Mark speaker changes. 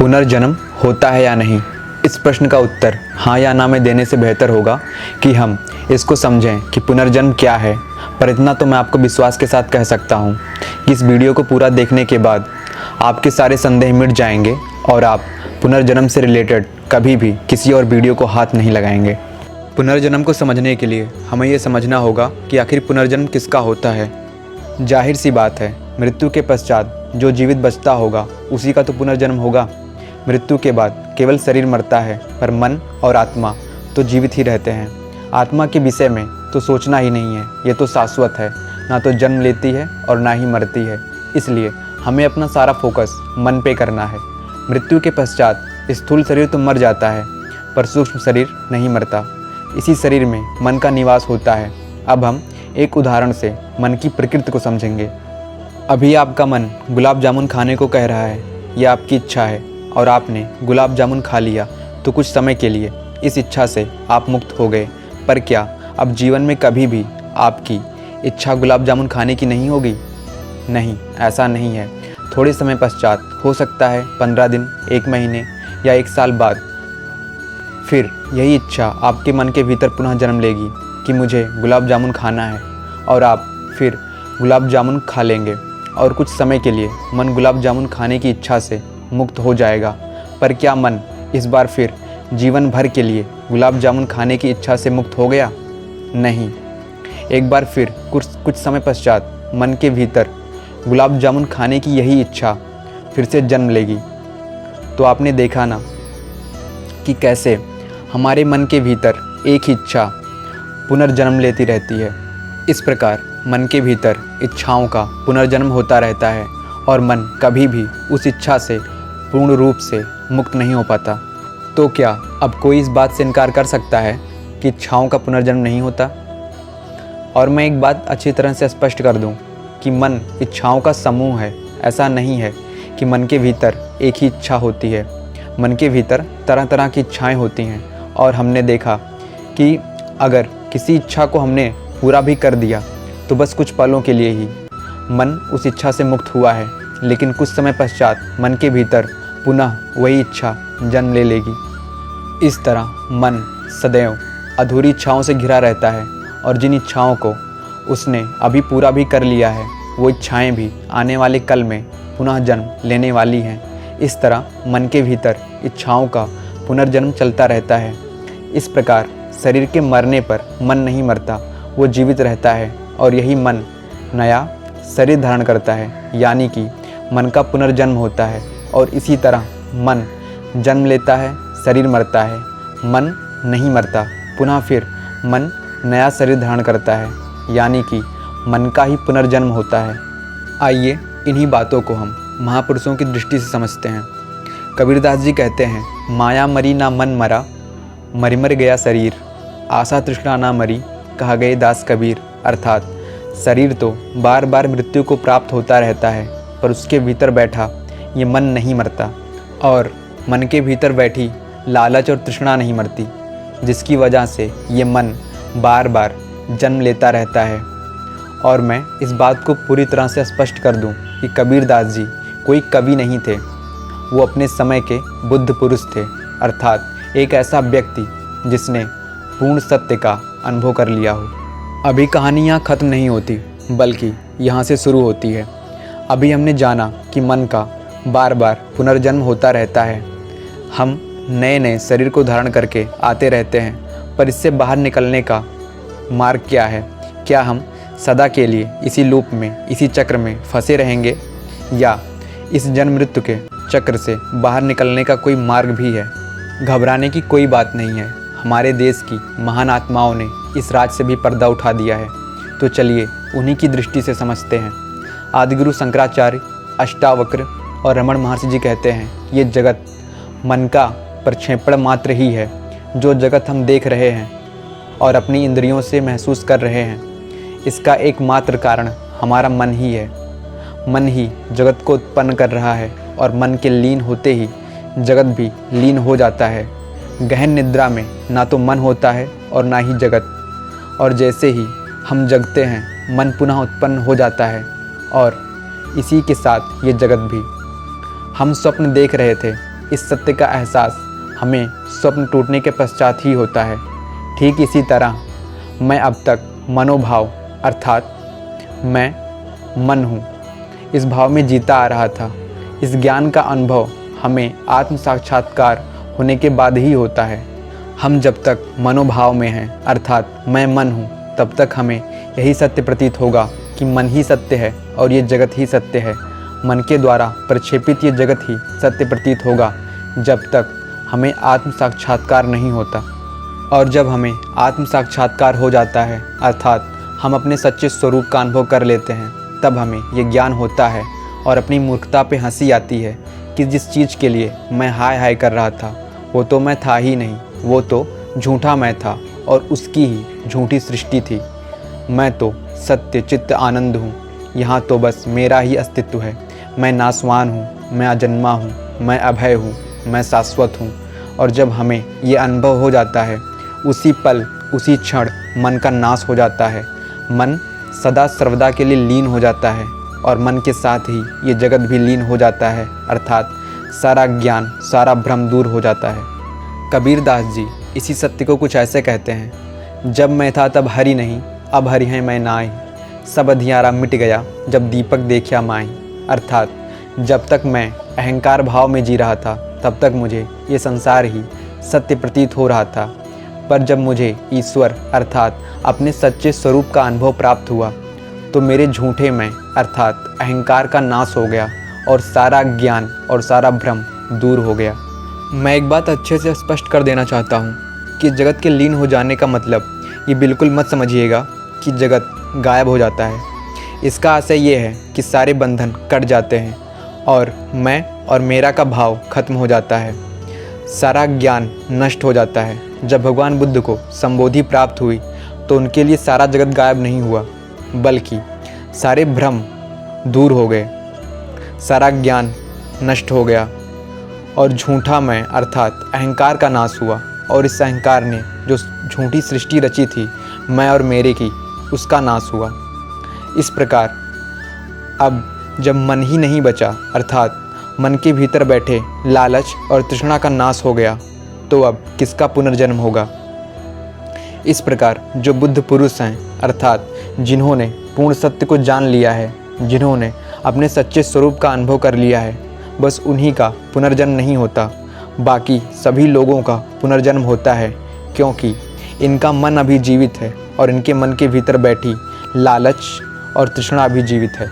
Speaker 1: पुनर्जन्म होता है या नहीं? इस प्रश्न का उत्तर हाँ या ना में देने से बेहतर होगा कि हम इसको समझें कि पुनर्जन्म क्या है। पर इतना तो मैं आपको विश्वास के साथ कह सकता हूँ कि इस वीडियो को पूरा देखने के बाद आपके सारे संदेह मिट जाएंगे और आप पुनर्जन्म से रिलेटेड कभी भी किसी और वीडियो को हाथ नहीं लगाएंगे। पुनर्जन्म को समझने के लिए हमें ये समझना होगा कि आखिर पुनर्जन्म किसका होता है। जाहिर सी बात है, मृत्यु के पश्चात जो जीवित बचता होगा उसी का तो पुनर्जन्म होगा। मृत्यु के बाद केवल शरीर मरता है पर मन और आत्मा तो जीवित ही रहते हैं। आत्मा के विषय में तो सोचना ही नहीं है, ये तो शाश्वत है, ना तो जन्म लेती है और ना ही मरती है। इसलिए हमें अपना सारा फोकस मन पे करना है। मृत्यु के पश्चात स्थूल शरीर तो मर जाता है पर सूक्ष्म शरीर नहीं मरता। इसी शरीर में मन का निवास होता है। अब हम एक उदाहरण से मन की प्रकृति को समझेंगे। अभी आपका मन गुलाब जामुन खाने को कह रहा है, यह आपकी इच्छा है और आपने गुलाब जामुन खा लिया तो कुछ समय के लिए इस इच्छा से आप मुक्त हो गए। पर क्या अब जीवन में कभी भी आपकी इच्छा गुलाब जामुन खाने की नहीं होगी? नहीं, ऐसा नहीं है। थोड़े समय पश्चात, हो सकता है 15 दिन, 1 महीने या 1 साल बाद, फिर यही इच्छा आपके मन के भीतर पुनः जन्म लेगी कि मुझे गुलाब जामुन खाना है और आप फिर गुलाब जामुन खा लेंगे और कुछ समय के लिए मन गुलाब जामुन खाने की इच्छा से मुक्त हो जाएगा। पर क्या मन इस बार फिर जीवन भर के लिए गुलाब जामुन खाने की इच्छा से मुक्त हो गया? नहीं। एक बार फिर कुछ समय पश्चात मन के भीतर गुलाब जामुन खाने की यही इच्छा फिर से जन्म लेगी। तो आपने देखा ना कि कैसे हमारे मन के भीतर एक ही इच्छा पुनर्जन्म लेती रहती है। इस प्रकार मन के भीतर इच्छाओं का पुनर्जन्म होता रहता है और मन कभी भी उस इच्छा से पूर्ण रूप से मुक्त नहीं हो पाता। तो क्या अब कोई इस बात से इनकार कर सकता है कि इच्छाओं का पुनर्जन्म नहीं होता? और मैं एक बात अच्छी तरह से स्पष्ट कर दूं कि मन इच्छाओं का समूह है। ऐसा नहीं है कि मन के भीतर एक ही इच्छा होती है। मन के भीतर तरह तरह की इच्छाएं होती हैं और हमने देखा कि अगर किसी इच्छा को हमने पूरा भी कर दिया तो बस कुछ पलों के लिए ही मन उस इच्छा से मुक्त हुआ है, लेकिन कुछ समय पश्चात मन के भीतर पुनः वही इच्छा जन्म ले लेगी। इस तरह मन सदैव अधूरी इच्छाओं से घिरा रहता है और जिन इच्छाओं को उसने अभी पूरा भी कर लिया है वो इच्छाएं भी आने वाले कल में पुनः जन्म लेने वाली हैं। इस तरह मन के भीतर इच्छाओं का पुनर्जन्म चलता रहता है। इस प्रकार शरीर के मरने पर मन नहीं मरता, वो जीवित रहता है और यही मन नया शरीर धारण करता है, यानी कि मन का पुनर्जन्म होता है। और इसी तरह मन जन्म लेता है, शरीर मरता है, मन नहीं मरता, पुनः फिर मन नया शरीर धारण करता है, यानी कि मन का ही पुनर्जन्म होता है। आइए इन्हीं बातों को हम महापुरुषों की दृष्टि से समझते हैं। कबीरदास जी कहते हैं, माया मरी ना मन मरा, मर मर गया शरीर, आशा तृष्णा ना मरी, कहा गए दास कबीर। अर्थात शरीर तो बार बार मृत्यु को प्राप्त होता रहता है पर उसके भीतर बैठा ये मन नहीं मरता और मन के भीतर बैठी लालच और तृष्णा नहीं मरती, जिसकी वजह से ये मन बार बार जन्म लेता रहता है। और मैं इस बात को पूरी तरह से स्पष्ट कर दूं कि कबीरदास जी कोई कवि नहीं थे, वो अपने समय के बुद्ध पुरुष थे, अर्थात एक ऐसा व्यक्ति जिसने पूर्ण सत्य का अनुभव कर लिया हो। अभी कहानी यहाँ ख़त्म नहीं होती बल्कि यहाँ से शुरू होती है। अभी हमने जाना कि मन का बार बार पुनर्जन्म होता रहता है। हम नए नए शरीर को धारण करके आते रहते हैं, पर इससे बाहर निकलने का मार्ग क्या है? क्या हम सदा के लिए इसी लूप में, इसी चक्र में फंसे रहेंगे या इस जन्म मृत्यु के चक्र से बाहर निकलने का कोई मार्ग भी है? घबराने की कोई बात नहीं है। हमारे देश की महान आत्माओं ने इस राज से भी पर्दा उठा दिया है। तो चलिए उन्हीं की दृष्टि से समझते हैं। आदिगुरु शंकराचार्य, अष्टावक्र और रमण महर्षि जी कहते हैं, ये जगत मन का प्रक्षेपण मात्र ही है। जो जगत हम देख रहे हैं और अपनी इंद्रियों से महसूस कर रहे हैं, इसका एकमात्र कारण हमारा मन ही है। मन ही जगत को उत्पन्न कर रहा है और मन के लीन होते ही जगत भी लीन हो जाता है। गहन निद्रा में ना तो मन होता है और ना ही जगत, और जैसे ही हम जगते हैं मन पुनः उत्पन्न हो जाता है और इसी के साथ ये जगत भी। हम स्वप्न देख रहे थे इस सत्य का एहसास हमें स्वप्न टूटने के पश्चात ही होता है। ठीक इसी तरह मैं अब तक मनोभाव अर्थात मैं मन हूँ इस भाव में जीता आ रहा था। इस ज्ञान का अनुभव हमें आत्म साक्षात्कार होने के बाद ही होता है। हम जब तक मनोभाव में हैं अर्थात मैं मन हूँ, तब तक हमें यही सत्य प्रतीत होगा कि मन ही सत्य है और ये जगत ही सत्य है। मन के द्वारा प्रक्षेपित ये जगत ही सत्य प्रतीत होगा जब तक हमें आत्म साक्षात्कार नहीं होता। और जब हमें आत्म साक्षात्कार हो जाता है अर्थात हम अपने सच्चे स्वरूप का अनुभव कर लेते हैं, तब हमें ये ज्ञान होता है और अपनी मूर्खता पे हंसी आती है कि जिस चीज़ के लिए मैं हाय हाय कर रहा था वो तो मैं था ही नहीं, वो तो झूठा मैं था और उसकी ही झूठी सृष्टि थी। मैं तो सत्य चित्त आनंद हूँ, यहाँ तो बस मेरा ही अस्तित्व है। मैं नासवान हूँ, मैं अजन्मा हूँ, मैं अभय हूँ, मैं शाश्वत हूँ। और जब हमें ये अनुभव हो जाता है उसी पल उसी क्षण मन का नाश हो जाता है। मन सदा सर्वदा के लिए लीन हो जाता है और मन के साथ ही ये जगत भी लीन हो जाता है अर्थात सारा ज्ञान सारा भ्रम दूर हो जाता है। कबीर दास जी इसी सत्य को कुछ ऐसे कहते हैं, जब मैं था तब हरि नहीं, अब हरि हैं मैं नाई। सब अंधियारा मिट गया जब दीपक देखा माई। अर्थात जब तक मैं अहंकार भाव में जी रहा था तब तक मुझे ये संसार ही सत्य प्रतीत हो रहा था। पर जब मुझे ईश्वर अर्थात अपने सच्चे स्वरूप का अनुभव प्राप्त हुआ तो मेरे झूठे में अर्थात अहंकार का नाश हो गया और सारा ज्ञान और सारा भ्रम दूर हो गया। मैं एक बात अच्छे से स्पष्ट कर देना चाहता हूँ कि जगत के लीन हो जाने का मतलब ये बिल्कुल मत समझिएगा कि जगत गायब हो जाता है। इसका आशय ये है कि सारे बंधन कट जाते हैं और मैं और मेरा का भाव खत्म हो जाता है, सारा ज्ञान नष्ट हो जाता है। जब भगवान बुद्ध को संबोधि प्राप्त हुई तो उनके लिए सारा जगत गायब नहीं हुआ बल्कि सारे भ्रम दूर हो गए, सारा ज्ञान नष्ट हो गया और झूठा मैं अर्थात अहंकार का नाश हुआ। और इस अहंकार ने जो झूठी सृष्टि रची थी मैं और मेरे की, उसका नाश हुआ। इस प्रकार अब जब मन ही नहीं बचा अर्थात मन के भीतर बैठे लालच और तृष्णा का नाश हो गया तो अब किसका पुनर्जन्म होगा। इस प्रकार जो बुद्ध पुरुष हैं अर्थात जिन्होंने पूर्ण सत्य को जान लिया है, जिन्होंने अपने सच्चे स्वरूप का अनुभव कर लिया है, बस उन्हीं का पुनर्जन्म नहीं होता, बाकी सभी लोगों का पुनर्जन्म होता है, क्योंकि इनका मन अभी जीवित है और इनके मन के भीतर बैठी लालच और तृष्णा भी जीवित है।